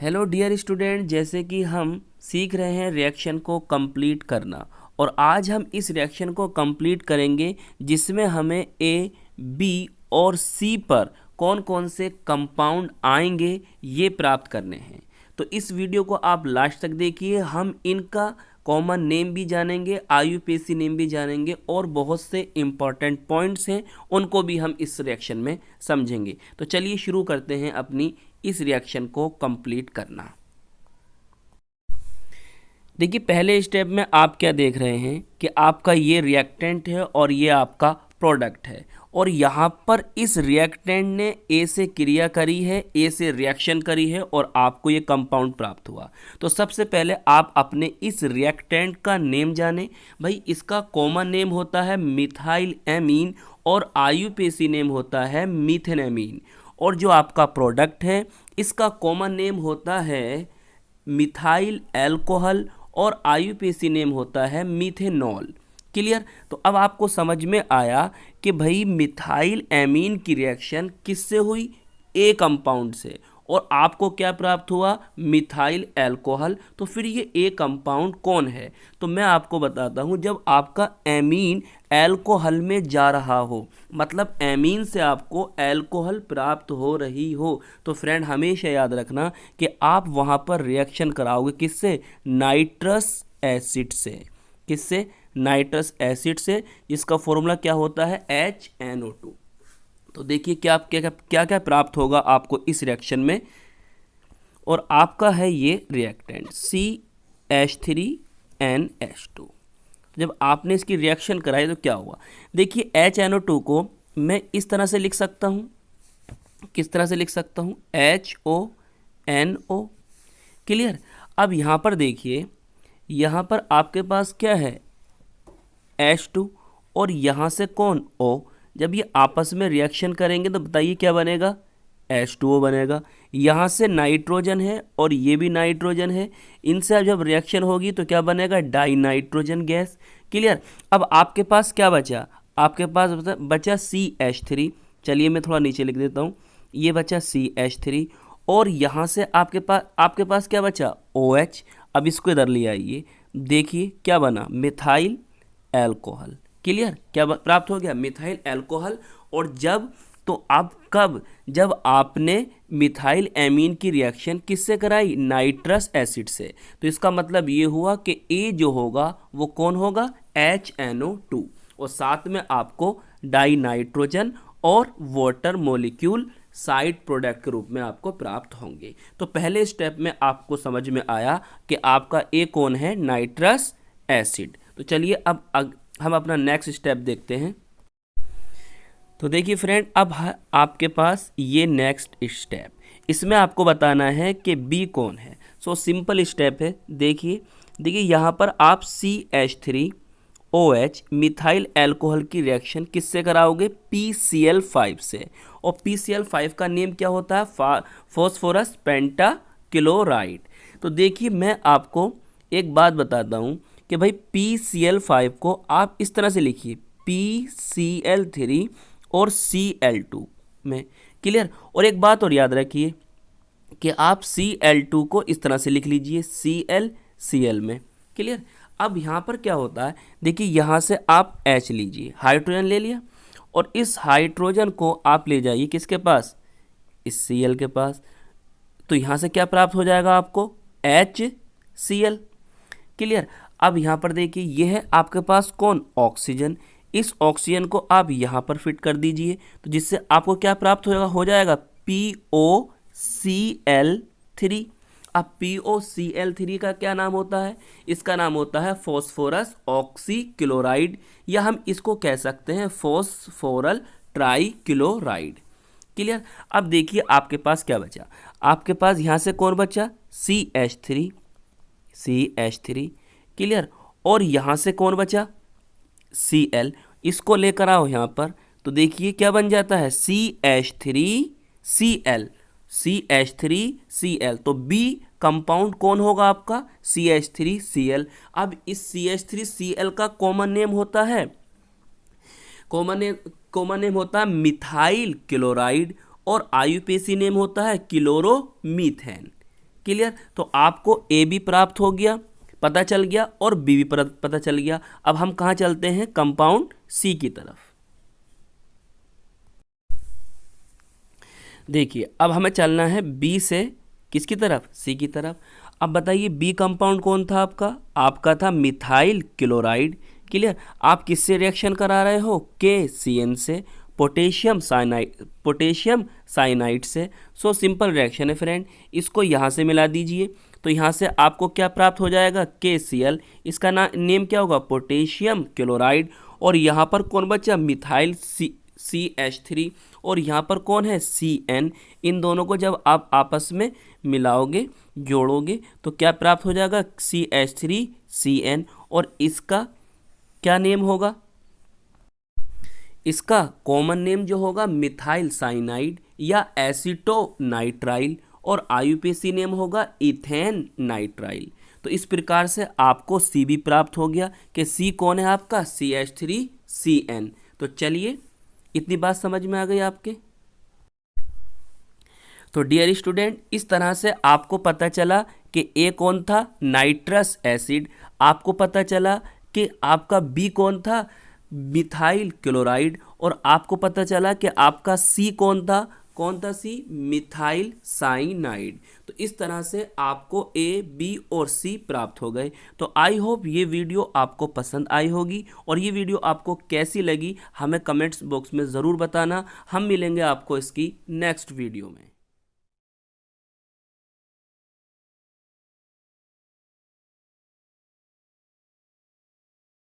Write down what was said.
Hello dear student, जैसे कि हम सीख रहे हैं रिएक्शन को कंप्लीट करना। और आज हम इस रिएक्शन को कंप्लीट करेंगे जिसमें हमें ए, बी और सी पर कौन कौन से कंपाउंड आएंगे ये प्राप्त करने हैं। तो इस वीडियो को आप लास्ट तक देखिए। हम इनका कॉमन नेम भी जानेंगे, आईयूपीएसी नेम भी जानेंगे और बहुत से इंपॉर्टेंट पॉइंट्स हैं उनको भी हम इस रिएक्शन में समझेंगे। तो चलिए शुरू करते हैं अपनी इस रिएक्शन को कंप्लीट करना। देखिए, पहले स्टेप में आप क्या देख रहे हैं कि आपका ये रिएक्टेंट है और ये आपका प्रोडक्ट है, और यहाँ पर इस रिएक्टेंट ने ए से क्रिया करी है, ए से रिएक्शन करी है और आपको ये कंपाउंड प्राप्त हुआ। तो सबसे पहले आप अपने इस रिएक्टेंट का नेम जानें। भाई, इसका कॉमन नेम होता है मिथाइल एमीन और आईयूपीएसी नेम होता है मीथेनेमीन। और जो आपका प्रोडक्ट है इसका कॉमन नेम होता है मिथाइल अल्कोहल और आईयूपीएसी नेम होता है मीथेनॉल। क्लियर? तो अब आपको समझ में आया कि भाई मिथाइल एमीन की रिएक्शन किससे हुई? ए कंपाउंड से, और आपको क्या प्राप्त हुआ? Methyl alcohol. तो फिर ये ए कंपाउंड कौन है? तो मैं आपको बताता हूँ। जब आपका एमीन अल्कोहल में जा रहा हो, मतलब एमीन से आपको अल्कोहल प्राप्त हो रही हो, तो फ्रेंड हमेशा याद रखना कि आप वहाँ पर रिएक्शन कराओगे किससे? नाइट्रस एसिड से। किससे? नाइट्रस एसिड से, जिसका फॉर्मूला क्या होता है? HNO2। तो देखिए क्या क्या क्या प्राप्त होगा आपको इस रिएक्शन में। और आपका है ये रिएक्टेंट CH3NH2। जब आपने इसकी रिएक्शन कराई तो क्या हुआ? देखिए, HNO2 को मैं इस तरह से लिख सकता हूँ। किस तरह से लिख सकता हूँ? HONO। क्लियर? अब यहाँ पर देखिए, यहाँ पर आपके पास क्या है? H2 और यहाँ से कौन? O। जब ये आपस में रिएक्शन करेंगे तो बताइए क्या बनेगा? H2O बनेगा। यहाँ से नाइट्रोजन है और ये भी नाइट्रोजन है, इनसे जब रिएक्शन होगी तो क्या बनेगा? Die nitrogen gas. क्लियर? अब आपके पास क्या बचा? आपके पास बचा CH3। चलिए मैं थोड़ा नीचे लिख देता हूँ। ये बचा CH3 और यहाँ से आपके पास क्या बचा? OH। अब इसको इधर ले आइए, देखिए क्या बना? Methyl alcohol. क्लियर? क्या प्राप्त हो गया? Methyl alcohol. और जब आपने मिथाइल एमीन की रिएक्शन किससे कराई? नाइट्रस एसिड से। तो इसका मतलब ये हुआ कि ए जो होगा वो कौन होगा? HNO2। और साथ में आपको डाई नाइट्रोजन और वाटर मॉलिक्यूल साइड प्रोडक्ट के रूप में आपको प्राप्त होंगे। तो पहले स्टेप में आपको समझ में आया कि आपका ए कौन है? Nitrous acid. तो चलिए अब हम अपना नेक्स्ट स्टेप देखते हैं। तो देखिए फ्रेंड, अब आपके पास ये नेक्स्ट स्टेप, इसमें आपको बताना है कि बी कौन है। सो सिंपल स्टेप है। देखिए यहाँ पर आप CH3OH मिथाइल अल्कोहल की रिएक्शन किससे कराओगे? PCl5 से। और PCl5 का नेम क्या होता है? Phosphorus pentachloride. तो देखिए मैं आपको एक बात बताता हूँ कि भाई PCl5 को आप इस तरह से लिखिए, PCl3 और Cl2 में। क्लियर? और एक बात और याद रखिए कि आप Cl2 को इस तरह से लिख लीजिए, Cl में। क्लियर? अब यहाँ पर क्या होता है? देखिए यहाँ से आप H लीजिए, हाइड्रोजन ले लिया, और इस हाइड्रोजन को आप ले जाइए किसके पास? इस Cl के पास। तो यहाँ से क्या प्राप्त हो जाएगा आपको? HCl। क्लियर? अब यहाँ पर देखिए ये है आपके पास कौन? ऑक्सीजन। इस ऑक्सीजन को आप यहाँ पर फिट कर दीजिए, तो जिससे आपको क्या प्राप्त हो जाएगा? POCl3। अब POCl3 का क्या नाम होता है? इसका नाम होता है फॉस्फोरस ऑक्सीक्लोराइड, या हम इसको कह सकते हैं फॉस्फोरल ट्राइक्लोराइड। क्लियर? अब देखिए आपके पास क्या बचा? आपके पास यहाँ से कौन बचा? CH3। क्लियर? और यहाँ से कौन बचा? Cl। इसको लेकर आओ यहाँ पर, तो देखिए क्या बन जाता है? CH3Cl। CH3Cl। तो B कंपाउंड कौन होगा आपका? CH3Cl। अब इस CH3Cl का कॉमन नेम होता है मिथाइल क्लोराइड, और आईयूपीएसी नेम होता है क्लोरोमीथेन। क्लियर। तो आपको ए भी प्राप्त हो गया, पता चल गया, और बी भी पता चल गया। अब हम कहाँ चलते हैं, कंपाउंड सी की तरफ। देखिए अब हमें चलना है बी से किसकी तरफ, सी की तरफ। अब बताइए बी कंपाउंड कौन था आपका, आपका था मिथाइल क्लोराइड। क्लियर। आप किससे रिएक्शन करा रहे हो, KCN से, पोटेशियम साइनाइड से। सो सिंपल रिएक्शन है फ्रेंड। इसको यहाँ से मिला दीजिए, तो यहाँ से आपको क्या प्राप्त हो जाएगा, KCl। इसका नेम क्या होगा, पोटेशियम क्लोराइड। और यहाँ पर कौन बचा, मिथाइल CH3, और यहाँ पर कौन है, CN। इन दोनों को जब आप आपस में मिलाओगे, जोड़ोगे, तो क्या प्राप्त हो जाएगा, CH3CN। और इसका क्या नेम होगा, इसका कॉमन नेम जो होगा मिथाइल साइनाइड या एसीटोनाइट्राइल, और IUPAC नेम होगा इथेन नाइट्राइल। तो इस प्रकार से आपको C भी प्राप्त हो गया कि C कौन है आपका, CH3CN। तो चलिए इतनी बात समझ में आ गई आपके। तो डियर स्टूडेंट, इस तरह से आपको पता चला कि ए कौन था, नाइट्रस एसिड। आपको पता चला कि आपका बी कौन था, मिथाइल क्लोराइड। और आपको पता चला कि आपका सी कौन था सी, मिथाइल साइनाइड। तो इस तरह से आपको ए, बी और सी प्राप्त हो गए। तो आई होप ये वीडियो आपको पसंद आई होगी, और ये वीडियो आपको कैसी लगी हमें कमेंट्स बॉक्स में ज़रूर बताना। हम मिलेंगे आपको इसकी नेक्स्ट वीडियो में।